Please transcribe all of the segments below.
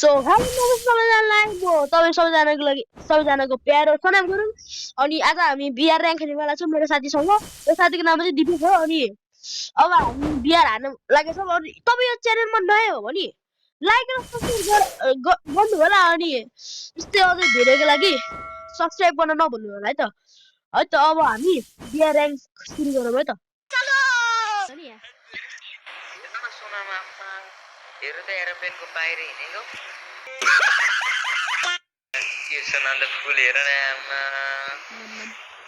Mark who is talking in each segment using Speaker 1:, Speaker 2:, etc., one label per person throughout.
Speaker 1: So hello सबैजनालाई म तपाईँ सबैजनाको प्यारो सलाम गरौँ। अनि आज हामी बिआर र्याङ्क खेल्नेवाला छौँ मेरो साथीसँग। मेरो साथीको नाम चाहिँ दिपेश हो। अनि अब हामी बिआर हार्न लागेछौँ। अनि तपाईँ यो च्यानलमा नयाँ हो भने लाइक र सब्सक्राइब गर्नु होला। अनि यस्तै अझै धेरैको लागि सब्सक्राइब गर्न नभुल्नु होला है त। अब हामी बिआर र्याङ्क सुरु गरौँ है त।
Speaker 2: हेर त एरोप्लेनको बाहिर हिँडेको किर्सन अन्त फुल हेर न आमा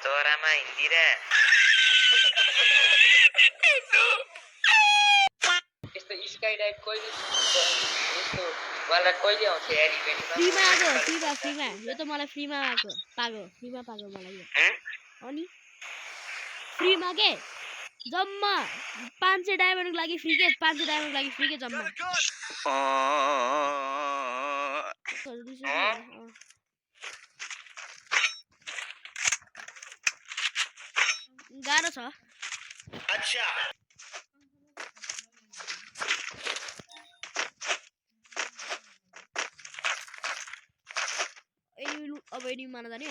Speaker 2: चरामा हिँडिरा यस्तो स्काई डाइभ कहिले यस्तो वाला कहिले आउँछ यार इभेन्टमा
Speaker 1: फ्रीमा आको फ्रीमा यो त मलाई फ्रीमा पाएको मलाई यो अनि फ्रीमा के जम्मा 500 डायमन्डको लागि फ्री के 500 डायमन्डको लागि फ्री के जम्मा गाह्रो छ। अच्छा अब एनिमी मार्न जाने
Speaker 2: म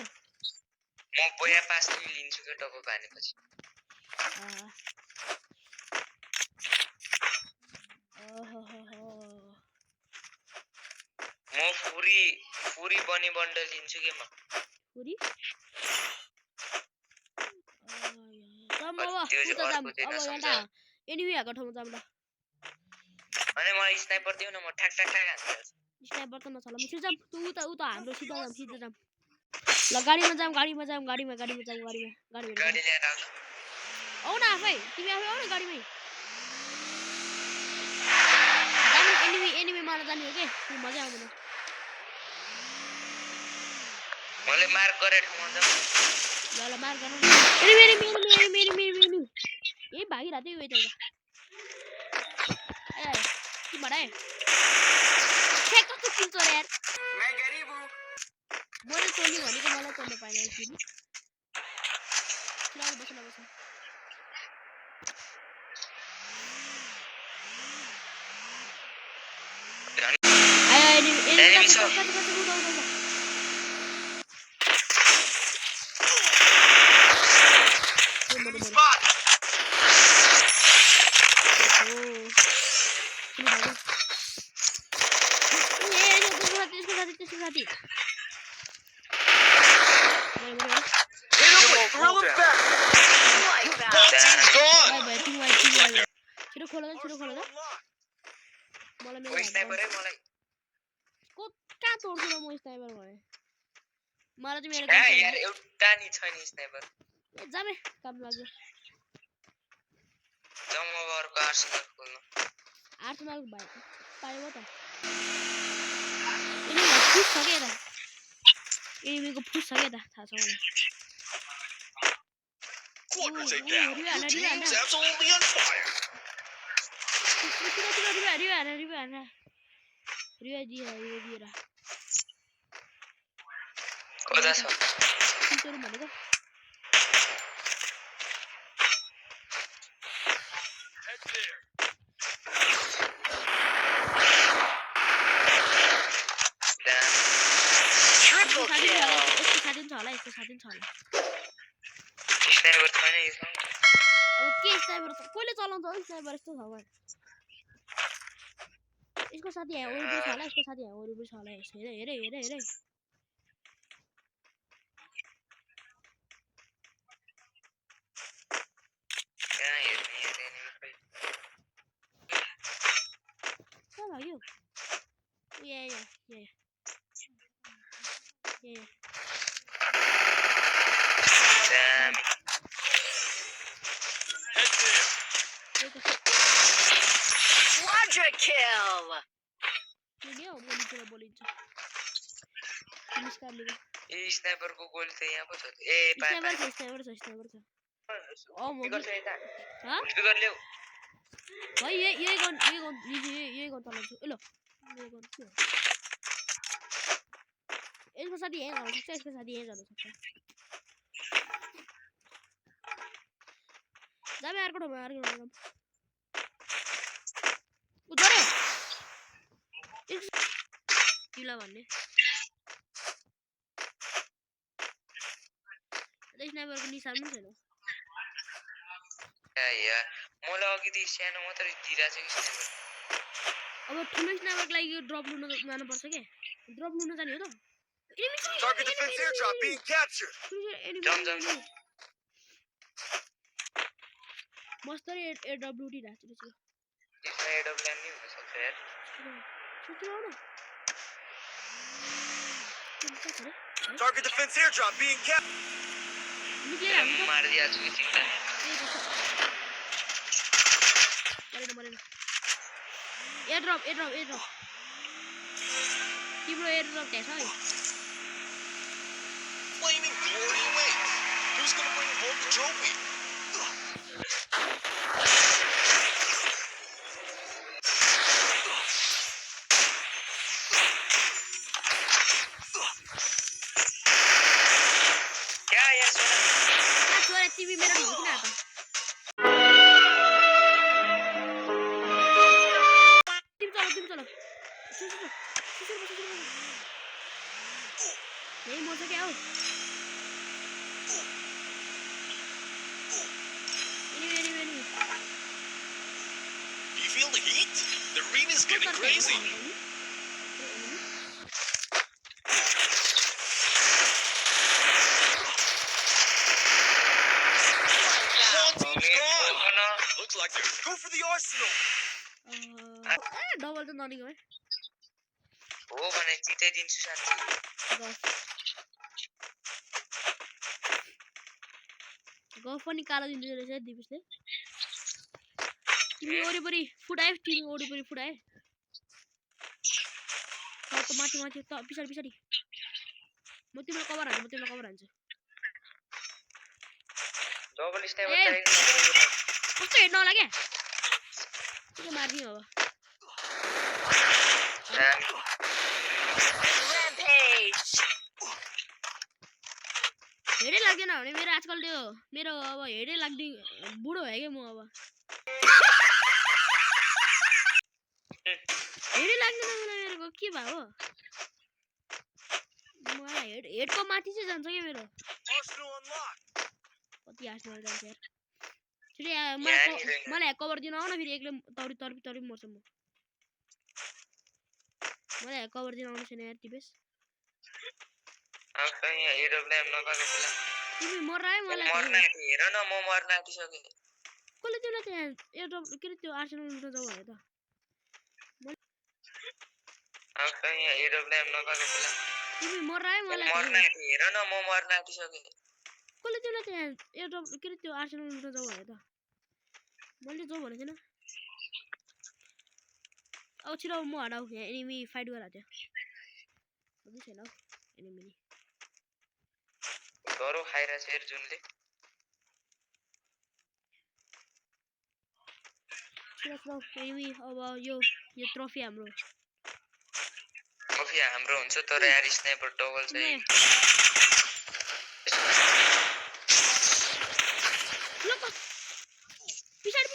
Speaker 2: बोया पास लिन्छु के टप भनेपछि म फुरी बनी बन्डल लिन्छु के म
Speaker 1: फुरी एनिमी आएको ठाउँमा जाम ल।
Speaker 2: अनि मलाई स्नाइपर दिउ न म ठ्याक ठ्याक ठ्याक हान्छु।
Speaker 1: स्नाइपर त नचला म सिधा तू त हाम्रो सिधा जाम ल। गाडीमा जाम गाडी
Speaker 2: ल्याएर
Speaker 1: आऊ न आफै तिमी आफै आऊ न गाडीमै एनिमी मार्न जाने हो के मजा आउँदैन।
Speaker 2: मैले मार्क गरे ठाउँमा जाऊ
Speaker 1: ल मार्क गर्नु एनिमी ए भागिराथै उयो त ए के भरे ठ्याक कस्तो किल्छ रे यार
Speaker 2: मैं गरीब हूं
Speaker 1: मैले चोल्नु भनेको मलाई चोल्न पाएन फेरि बस आयो एनिमी छ छिटो खोल मलाई कहाँ तोड्छु र म स्नाइपर भने मलाई चाहिँ मेरो
Speaker 2: यार एउटा नि छैन स्नाइपर
Speaker 1: जामे काम लाग्यो
Speaker 2: जम्मरको आर्सेनल खोल्नु
Speaker 1: आर्सेनल भाइ पायो त एनिमीको फुस छ के त थाहा छ मलाई रिवा
Speaker 2: कता छ
Speaker 1: किसोरु भनेको
Speaker 2: ट्रिपल किल
Speaker 1: यसको साथी छ होला
Speaker 2: स्नाइपर छैन यसमा
Speaker 1: अब के स्नाइपर कहिले चलाउँछ हो स्नाइपर यस्तो छ भने यसको साथी यहाँ ओरिबी छ होला हेरे कहाँ लाग्यो
Speaker 2: Quadra kill.
Speaker 1: बोलिन्छ
Speaker 2: ए स्नाइपर को गोल त यहाँ पो छ ए
Speaker 1: स्नाइपर छ
Speaker 2: ओ म गर्छ यता स्पिकर ल्याउ
Speaker 1: भाइ यही गन चलाउँछु ए ल यसको साथी यही जान सक्छ जामे अर्को ठाउँमा तिमीलाई भन्ने स्नाइपरको निशान पनि छैन
Speaker 2: यार मलाई अघिदेखि सानो मात्रै दिइरहेको छ कि स्नाइपर
Speaker 1: अब ठुलो स्नाइपरको लागि यो ड्रप लिन जानुपर्छ के ड्रप लिन जाने हो त
Speaker 3: Target defense airdrop being captured.
Speaker 1: मस्तरी एयर ड्रप लुटिरहेको छु
Speaker 2: त्यसमा एडब्ल्युएम नि हुन सक्छ यार
Speaker 3: Target defense airdrop being captured.
Speaker 2: मारिदिएको छु कि चिन्ता
Speaker 1: मरेन एयर ड्रप तिम्रो एयर ड्रप त्यहाँ छ है
Speaker 3: Flaming glory awaits. Who's gonna bring home the trophy?
Speaker 2: क्या यार सोना
Speaker 1: छोरा टिभी मेरो ढुक्किन आएको तिमी चलो यही मर्छ क्या हो Anyway.
Speaker 3: Do you feel the heat? The arena's getting crazy. Looks like they're go for the arsenal.
Speaker 1: Double त ननिगो है
Speaker 2: हो भने जिताइदिन्छु साथी
Speaker 1: गफ पनि कालो दिँदो रहेछ दिपेशले तिमी वरिपरि फुट आयो त माथि त पछाडि म तिमीलाई कभर हान्छु
Speaker 2: डबल स्नाइपर
Speaker 1: कस्तो हेर्न होला क्या के मार्ने हो हेडै लाग्दैन भने मेरो आजकल त्यो मेरो अब हेडै लाग्दै बुढो भयो क्या म अब हेडै लाग्दैन मलाई मेरो के भयो मलाई हेडको माथि चाहिँ जान्छ क्या मेरो कति आर्सनल जान्छ यार फेरि मलाई कभर दिन आउन फेरि एक्लै तरी मर्छ म मलाई कभर दिन आउनु छैन यार दिपेश तिमी मर्न आयो मलाई
Speaker 2: हेर न म मर्न आँटिसकेँ
Speaker 1: कसले तिमीलाई त्यहाँ एयरड्रप के अरे त्यो आर्सनल लुट्न जाऊ भने त तिमी मर्न आयो मलाई
Speaker 2: हेर न म मर्न आँटिसकेँ
Speaker 1: कसले तिमीलाई त्यहाँ एयरड्रप के अरे त्यो आर्सनल लुट्न जाऊ भने त मैले जाऊ भनेको थिएन अब छिटो म हटाऊ यहाँ एनिमी फाइट गरेर थियो अझै छैन हौ एनिमी
Speaker 2: गरो खाइरहेछ हेर जुनले
Speaker 1: एनिमी अब यो ट्रफी हाम्रो
Speaker 2: हुन्छ तर यार स्नाइपर डबल चाहिँ
Speaker 1: पिछाडी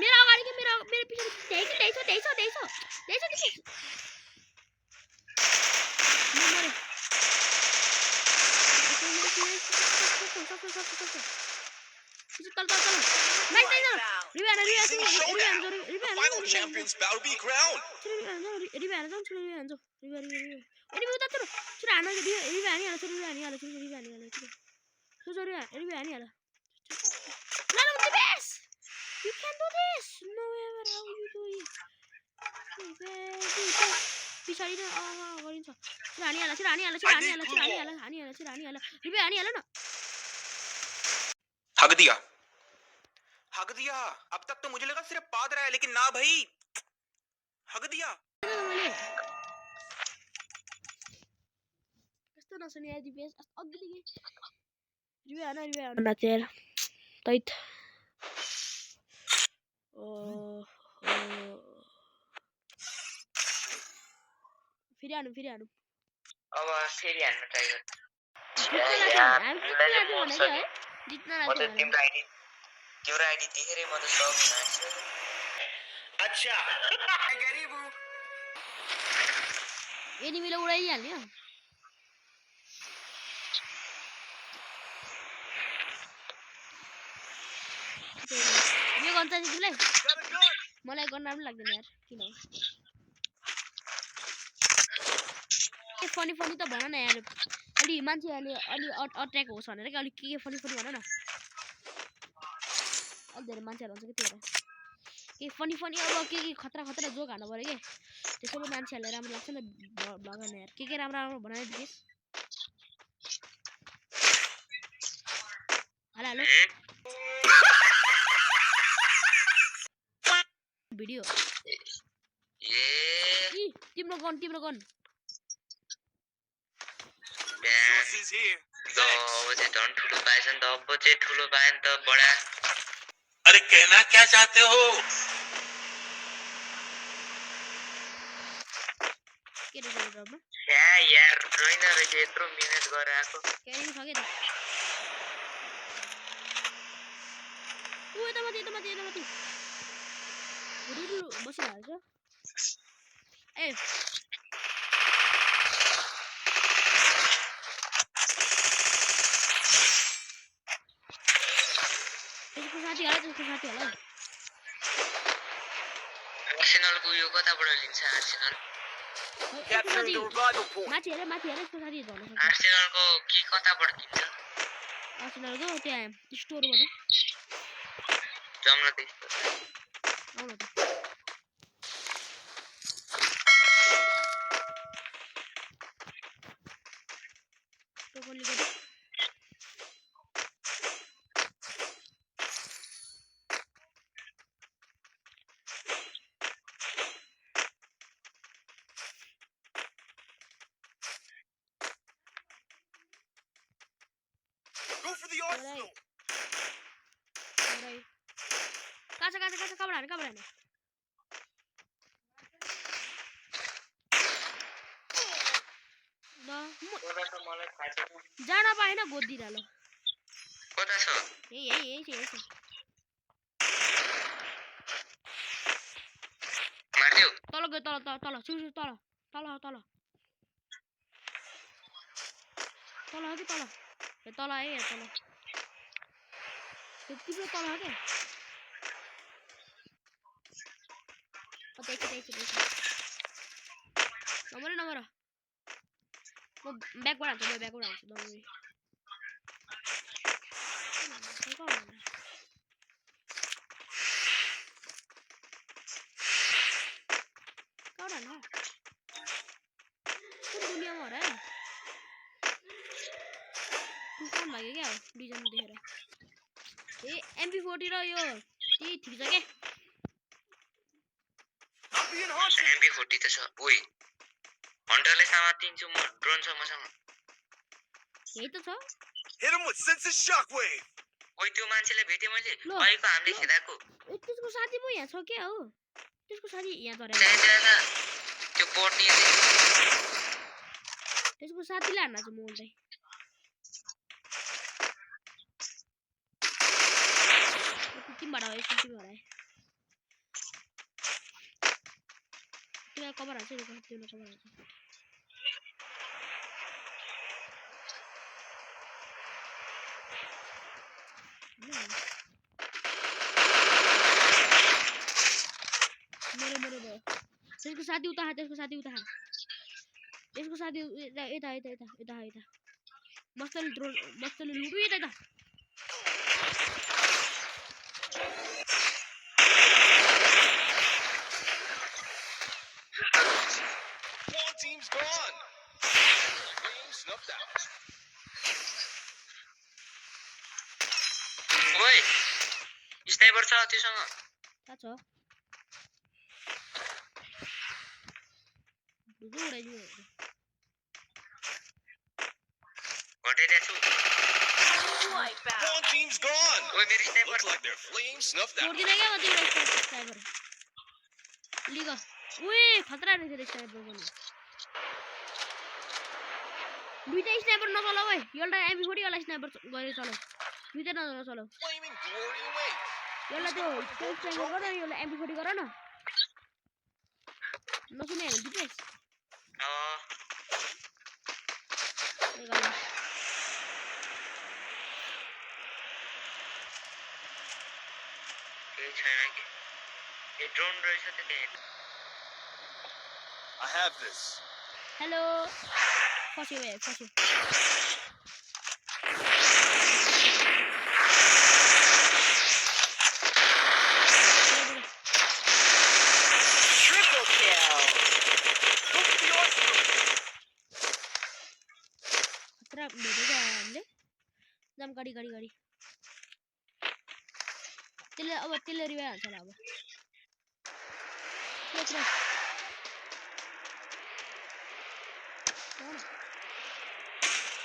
Speaker 1: मेरो अगाडि के मेरो पिछाडी त्यही छ
Speaker 3: Final champions bout to be crowned.
Speaker 1: You can do this. No ever how you do it. पिछाडी न गरिन्छ हानिहाल न
Speaker 3: हग दिया अब तक तो मुझे लगा सिर्फ पाद रहा है लेकिन ना भाई हग दिया
Speaker 1: कस्तो नसुने यार दिपेश अघिदेखि रिभ्यू नाचेर तैत फेरि हानु
Speaker 2: अब फेरि हान्न ट्राई गर तिम्रो आइडी देखेरै म त सब
Speaker 3: अच्छा गरीब हूँ
Speaker 1: एनिमीले उडाइहाल्यो यो गन्छ तिमीलाई मलाई गर्न राम्रो लाग्दैन यार किन के फनी फनी त भन न यार अलि मान्छेहरूले अलि अट्र्याक होस् भनेर के अलि के फनी फनी भन न अलि धेरै मान्छेहरू हुन्छ कि त्यही भएर के फनी फनी अब के खतरा खतरा जोक हाल्नु पर्यो के त्यसैले मान्छेहरूलाई राम्रो लाग्छ नि भगवान यार के राम्रो राम्रो बनाइदिएस् हेलो भिडियो
Speaker 2: ए
Speaker 1: तिम्रो गन
Speaker 3: Sources here.
Speaker 2: तो अब चाहिँ झन् ठुलो पाएछ नि त अब चाहिँ ठुलो पाए नि त बडा
Speaker 3: अरे कहना क्या चाहते हो
Speaker 1: के रहेछ ड्रपमा
Speaker 2: छ्या यार रहेन रहेछ यत्रो मिहिनेत गरेर आएको
Speaker 1: क्यारिङ छ के त ऊ यता माथि बसिरहेको छ ए त्यसको साथी होला
Speaker 2: आर्सेनलको यो कताबाट लिन्छ आर्सेनल
Speaker 1: माथि हेरे यसको साथी झर्न सक्छ
Speaker 2: आर्सेनलको की कताबाट किन्छ
Speaker 1: आर्सेनलको त्यहाँ स्टोरबाट
Speaker 2: जम्न त्यस्तो
Speaker 1: आउनु त टोकनले गर्दा
Speaker 3: Go for the arsenal.
Speaker 1: काचा कबाट हाने
Speaker 2: मलाई थाहा छैन
Speaker 1: जान पाएन गोदिरालो
Speaker 2: कता छ
Speaker 1: यही छ
Speaker 2: मार्दियो
Speaker 1: तल गयो तल सुसु तल हो कि तल ए तल है तल तिम्रो तल हो के नम्बर म ब्याकबाट हान्छु दौडी दुनियाँमा हो र टुफान लाग्यो क्या दुईजना देखेर ए MP40 र यो त्यही ठिक छ के
Speaker 2: MP40 त छ ओइ हन्टरले समातिन्छु म ड्रोन छ मसँग
Speaker 1: यही त छ
Speaker 3: Hit him with sensitive shockwave.
Speaker 2: ओइ त्यो मान्छेले भेटे मैले अहिको हामीले खेदाको
Speaker 1: त्यसको साथी पो यहाँ छ के हो त्यसको साथी यहाँ तरे
Speaker 2: त्यो पढ्ने
Speaker 1: त्यसको साथीले हान्न छ मोललाई तिमीबाट हो यसो तिमीबाट तिमीलाई कभर हाल्छ नि तिमीलाई कभर हाल्छ मेरो भयो त्यसको साथी उता यता मस्तले लुटु यता
Speaker 3: One team's gone. Game snuffed out.
Speaker 2: ओइ स्नाइपर छ त्योसँग
Speaker 1: थाहा छ उडाइदियो
Speaker 2: घटाइदिएको छु
Speaker 3: One team's gone.
Speaker 2: ओइ मेरो sniper
Speaker 3: Looks like their flame snuffed out.
Speaker 1: छोड्दिन क्या म तिम्रो स्नाइपर लिग उए खतरा रहेछ स्नाइपर पनि दुईटा स्नाइपर नचलाऊ है एउटा MP40 वाला स्नाइपर गरेर चलाऊ दुईटा नचलाऊ
Speaker 3: Flaming glory away.
Speaker 1: एउटा त्यो स्नाइपर गर एउटा MP40 गर न नसुने भने दिपेस
Speaker 2: अँ केही छैन कि ए ड्रोन रहेछ त त्यहाँ
Speaker 3: I have this.
Speaker 1: हेलो फस्यो भाइ फस्यो
Speaker 4: Triple kill.
Speaker 1: खतरा भेटेको हामीले जाम गाडी गाडी गाडी त्यसले रिभाइ हाल्छ होला अब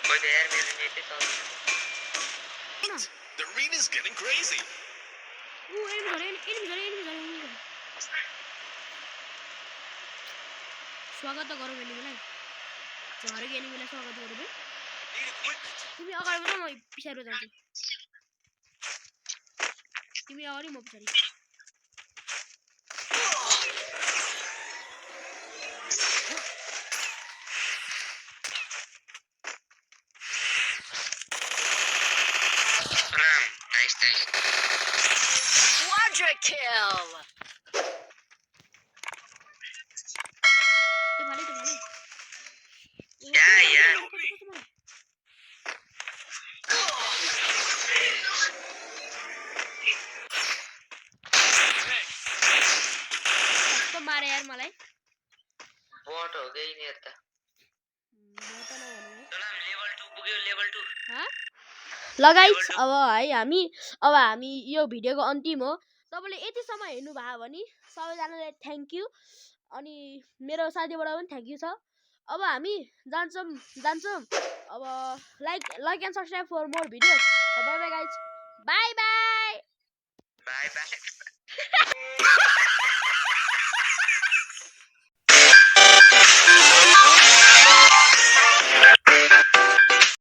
Speaker 2: खोइ त यार मेरो नेटै चल्दैन
Speaker 3: The arena's getting crazy.
Speaker 1: Enemy स्वागत त गरौँ एनिमीलाई झरेको एनिमीलाई स्वागत गरौँ है
Speaker 3: Need equipment.
Speaker 1: तिमी अगाडि बढ म पछाडि जान्छु तिमी अगाडि म पछाडि
Speaker 2: नाइस नाइस
Speaker 4: Quadra kill.
Speaker 1: त्यो भाले
Speaker 2: या या
Speaker 1: कस्तो मारे यार मलाई
Speaker 2: बट हो गई नि यता
Speaker 1: म त नभनौँ है
Speaker 2: चला लेभल 2 पुग्यो लेभल 2
Speaker 1: लगाइस अब हामी यो भिडियोको अन्तिम हो तपाईले यतिसम्म हेर्नु भयो भने सबैजनालाई थ्यांक यू अनि मेरो साथीबाट पनि थ्यांक यू छ अब हामी जान्छौं अब like and subscribe for more videos bye bye guys bye bye
Speaker 2: bye bye